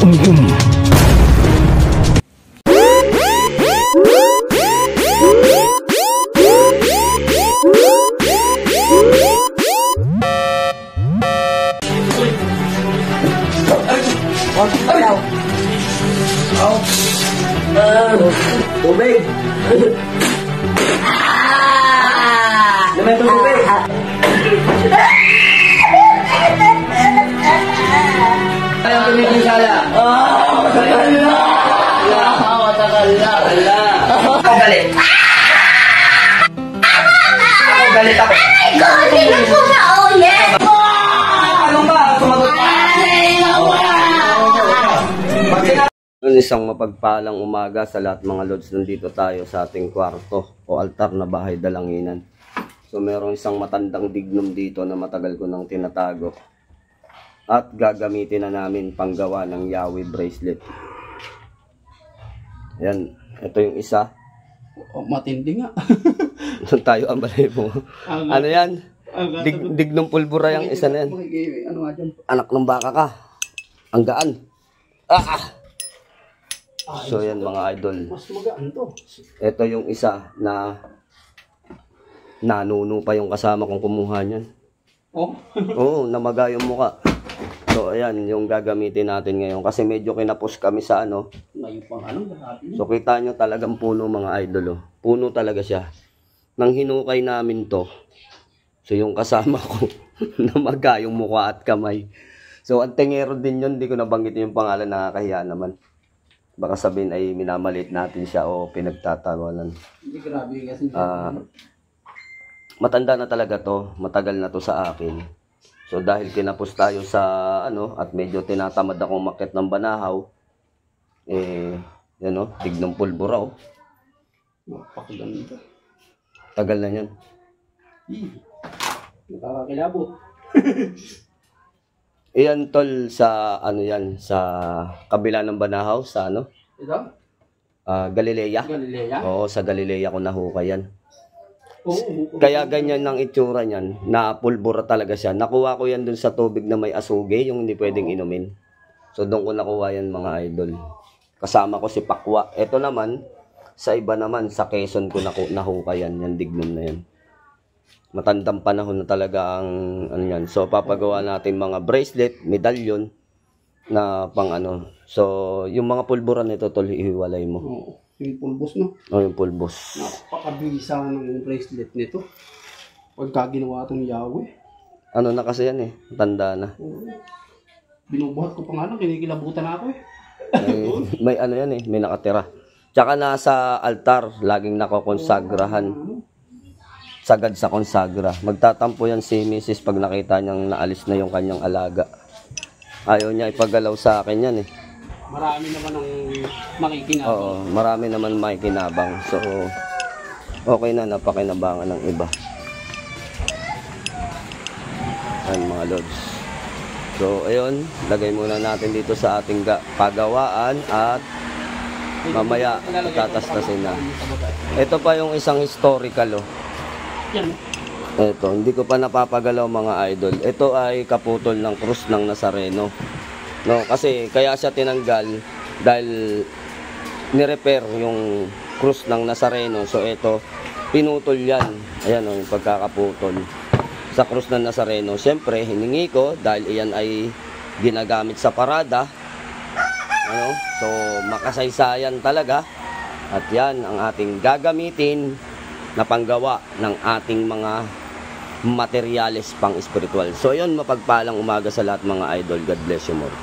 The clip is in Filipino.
Tubig! Naman itong tubig! Ayaw tumigil sala! Matagal na! Matagal na! Ako galit! Ako galit ako! Aray ko! Sino po na ulit? Ano ba? Sumagot ka! Isang mapagpalang umaga sa lahat mga lods. Nandito tayo sa ating kwarto o altar na bahay dalanginan. So merong isang matandang dignum dito na matagal ko nang tinatago. At gagamitin na namin panggawa ng Yahweh bracelet. Yan, ito yung isa. Matindi nga. Doon tayo ang balay mo. Ano yan? Dignum pulbura yung isa na yan. Ano nga dyan? Anak ng baka ka. Ang gaan. So yan mga idol. Mas magaan to. Ito yung isa na nanuno pa yung kasama kong kumuha niyan. Oh? Oo, namaga yung muka. So ayan yung gagamitin natin ngayon kasi medyo kinapos kami sa ano. Ngayon pang ano? So kita nyo talagang puno mga idol. Oh. Puno talaga siya. Nang hinukay namin to, so yung kasama ko namaga yung mukha at kamay. So ang tengero din yun, hindi ko nabanggit yung pangalan, nakakahiya naman. Baka sabihin ay minamalit natin siya o pinagtatawanan. Hindi grabe kasi. Matanda na talaga to, matagal na to sa akin. So dahil kinapos tayo sa ano at medyo tinatamad akong umakyat ng Banahaw, yan o, dignum pulbura o. Napakaganda. Tagal na yan. Nakakakilabot. Iyan tol sa ano yan, sa kabila ng Banahaw, sa ano? Ito? Galilea. Galilea? Oo, sa Galilea ko nahukay yan. Oo. Kaya ganyan ang itsura niyan, na pulbura talaga siya. Nakuha ko yan dun sa tubig na may asuge, yung hindi pwedeng inumin. So doon ko nakuha yan mga idol. Kasama ko si Pakwa. Ito naman, sa iba naman, sa Quezon ko nahukay yan, yung dignum na yan. Matandang panahon na talaga ang ano yan. So papagawa natin mga bracelet, medallion na pang ano. So yung mga pulbura nito tol, ihiwalay mo. Oo. Yung pulbos, no? Oh, yung pulbos. Napakabisa ng bracelet nito. Pagka ginawa itong Yahweh. Ano na kasi yan tanda na. Binubuhat ko pa nga lang, kinikilabutan na ako May ano yan may nakatira. Tsaka nasa altar, laging nakokonsagrahan. Sagad sa konsagra. Magtatampo yan si Mrs. pag nakita niyang naalis na yung kanyang alaga. Ayaw niya ipagalaw sa akin yan Marami naman ang makikinabang. Oo, marami naman makikinabang. So, okay na, napakinabangan ng iba. Ayan mga lods. So, ayun, lagay muna natin dito sa ating pagawaan at mamaya tatastasin na. Ito pa yung isang historical Yan. Ito, hindi ko pa napapagalaw mga idol. Ito ay kaputol ng krus ng Nazareno. No, kasi kaya siya tinanggal dahil ni-repair yung krus ng Nazareno. So ito, pinutol yan. Ayan yung pagkakaputol sa krus ng Nazareno. Siyempre, hiningi ko dahil iyan ay ginagamit sa parada. Ano? So, makasaysayan talaga. At yan ang ating gagamitin na panggawa ng ating mga materyales pang espiritual. So yun, mapagpalang umaga sa lahat mga idol. God bless you more.